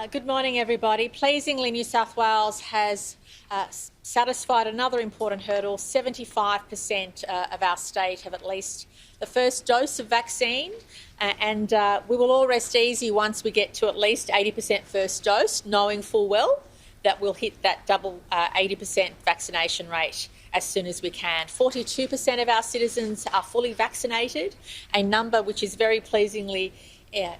Good morning, everybody. Pleasingly, New South Wales has satisfied another important hurdle. 75% of our state have at least the first dose of vaccine, and we will all rest easy once we get to at least 80% first dose, knowing full well that we'll hit that double 80% vaccination rate as soon as we can. 42% of our citizens are fully vaccinated, a number which is very pleasingly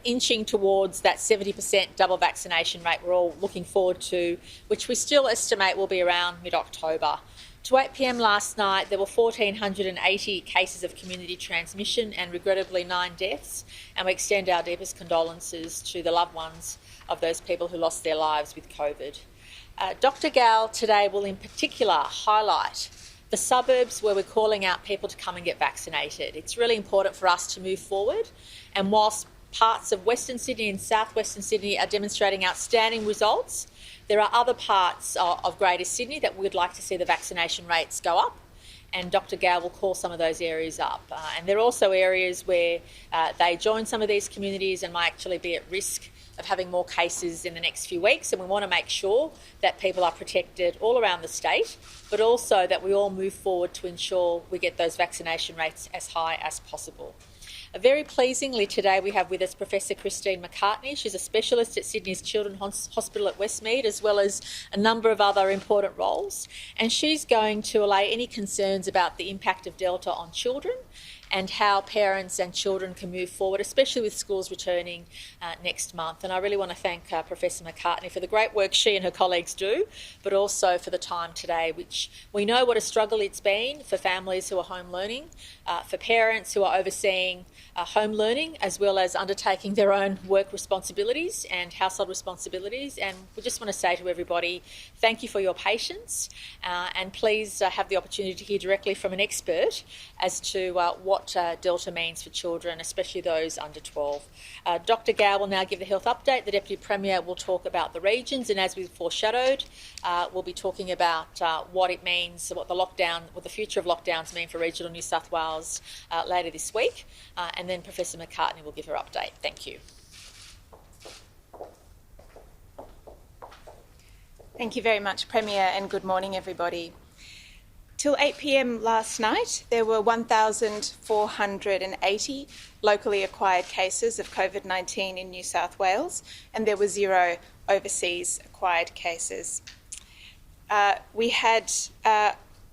inching towards that 70% double vaccination rate we're all looking forward to, which we still estimate will be around mid-October. To 8 p.m. last night, there were 1,480 cases of community transmission and regrettably 9 deaths, and we extend our deepest condolences to the loved ones of those people who lost their lives with COVID. Dr. Gal today will in particular highlight the suburbs where we're calling out people to come and get vaccinated. It's really important for us to move forward, and whilst parts of Western Sydney and South-Western Sydney are demonstrating outstanding results, there are other parts of Greater Sydney that we'd like to see the vaccination rates go up, and Dr. Gal will call some of those areas up. And there are also areas where they join some of these communities and might actually be at risk of having more cases in the next few weeks, and we want to make sure that people are protected all around the state, but also that we all move forward to ensure we get those vaccination rates as high as possible. Very pleasingly today we have with us Professor Christine McCartney. She's a specialist at Sydney's Children's Hospital at Westmead, as well as a number of other important roles, and she's going to allay any concerns about the impact of Delta on children and how parents and children can move forward, especially with schools returning next month. And I really want to thank Professor McCartney for the great work she and her colleagues do, but also for the time today, which we know what a struggle it's been for families who are home learning, for parents who are overseeing home learning, as well as undertaking their own work responsibilities and household responsibilities. And we just want to say to everybody, thank you for your patience, and please have the opportunity to hear directly from an expert as to what Delta means for children, especially those under 12. Dr. Gow will now give the health update. The Deputy Premier will talk about the regions, and as we've foreshadowed, we'll be talking about what it means, what the future of lockdowns mean for regional New South Wales later this week, and then Professor McCartney will give her update. Thank you. Thank you very much, Premier, and good morning, everybody. Till 8 p.m. last night, there were 1,480 locally acquired cases of COVID-19 in New South Wales, and there were 0 overseas acquired cases. We had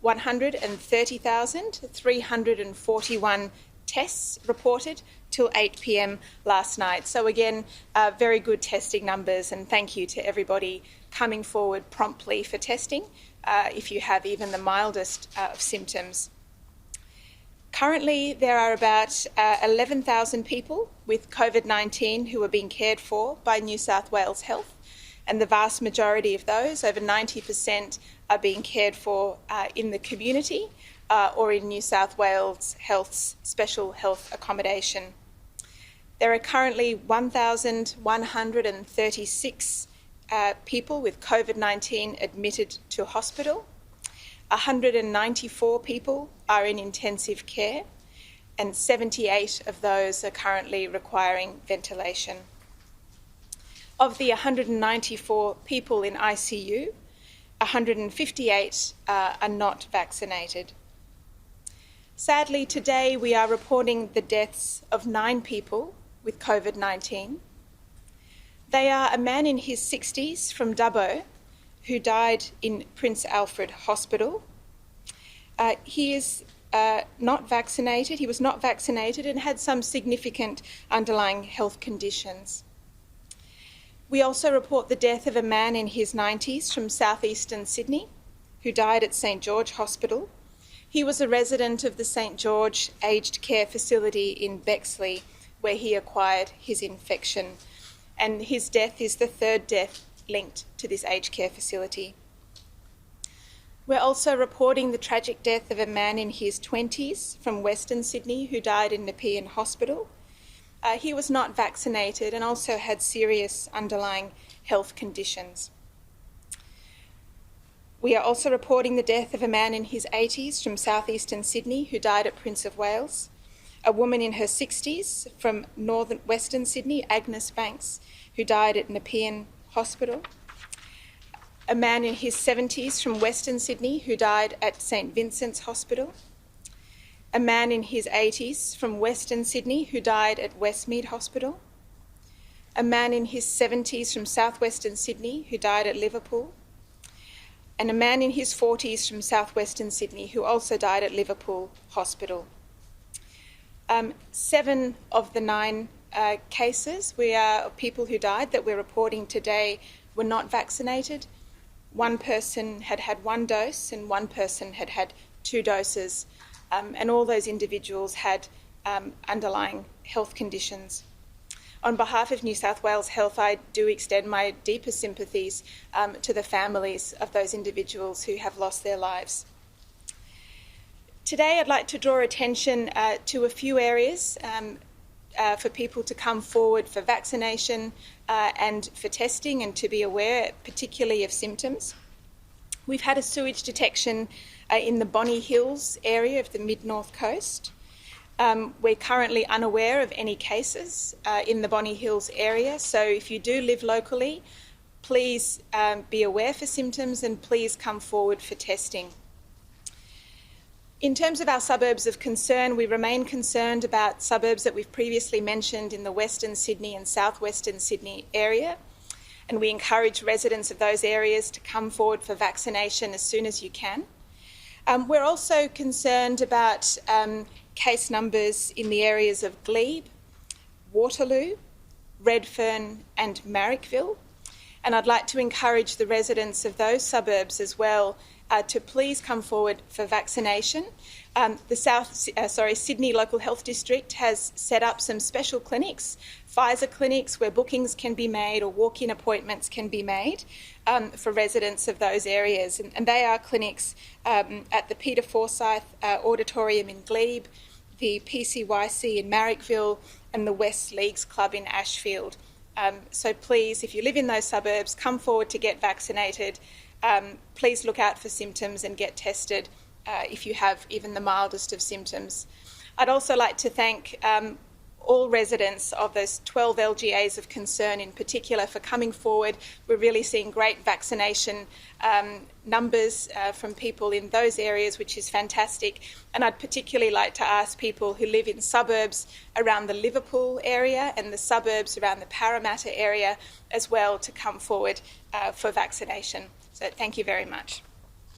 130,341 tests reported till 8 p.m. last night. So again, very good testing numbers, and thank you to everybody coming forward promptly for testing if you have even the mildest of symptoms. Currently, there are about 11,000 people with COVID-19 who are being cared for by New South Wales Health, and the vast majority of those, over 90%, are being cared for in the community or in New South Wales Health's special health accommodation. There are currently 1,136 people with COVID-19 admitted to hospital. 194 people are in intensive care, and 78 of those are currently requiring ventilation. Of the 194 people in ICU, 158 are not vaccinated. Sadly, today we are reporting the deaths of 9 people with COVID-19. They are a man in his 60s from Dubbo who died in Prince Alfred Hospital. He is not vaccinated. He was not vaccinated and had some significant underlying health conditions. We also report the death of a man in his 90s from southeastern Sydney who died at St George Hospital. He was a resident of the St George Aged Care Facility in Bexley, where he acquired his infection, and his death is the 3rd death linked to this aged care facility. We're also reporting the tragic death of a man in his 20s from Western Sydney who died in Nepean Hospital. He was not vaccinated and also had serious underlying health conditions. We are also reporting the death of a man in his 80s from southeastern Sydney who died at Prince of Wales, a woman in her 60s from Western Sydney, Agnes Banks, who died at Nepean Hospital, a man in his 70s from Western Sydney who died at St Vincent's Hospital, a man in his 80s from Western Sydney who died at Westmead Hospital, a man in his 70s from southwestern Sydney who died at Liverpool, and a man in his 40s from southwestern Sydney who also died at Liverpool Hospital. 7 of the 9 cases of people who died that we're reporting today were not vaccinated. 1 person had had 1 dose and 1 person had had 2 doses, and all those individuals had underlying health conditions. On behalf of New South Wales Health, I do extend my deepest sympathies to the families of those individuals who have lost their lives. Today, I'd like to draw attention to a few areas for people to come forward for vaccination and for testing and to be aware, particularly of symptoms. We've had a sewage detection in the Bonny Hills area of the mid-north coast. We're currently unaware of any cases in the Bonny Hills area, so if you do live locally, please be aware for symptoms and please come forward for testing. In terms of our suburbs of concern, we remain concerned about suburbs that we've previously mentioned in the Western Sydney and Southwestern Sydney area, and we encourage residents of those areas to come forward for vaccination as soon as you can. We're also concerned about case numbers in the areas of Glebe, Waterloo, Redfern and Marrickville, and I'd like to encourage the residents of those suburbs as well to please come forward for vaccination. The Sydney Local Health District has set up some special clinics, Pfizer clinics, where bookings can be made or walk-in appointments can be made for residents of those areas. And they are clinics at the Peter Forsyth Auditorium in Glebe, the PCYC in Marrickville, and the West Leagues Club in Ashfield. So please, if you live in those suburbs, come forward to get vaccinated. Please look out for symptoms and get tested if you have even the mildest of symptoms. I'd also like to thank all residents of those 12 LGAs of concern in particular for coming forward. We're really seeing great vaccination numbers from people in those areas, which is fantastic. And I'd particularly like to ask people who live in suburbs around the Liverpool area and the suburbs around the Parramatta area as well to come forward for vaccination. So thank you very much.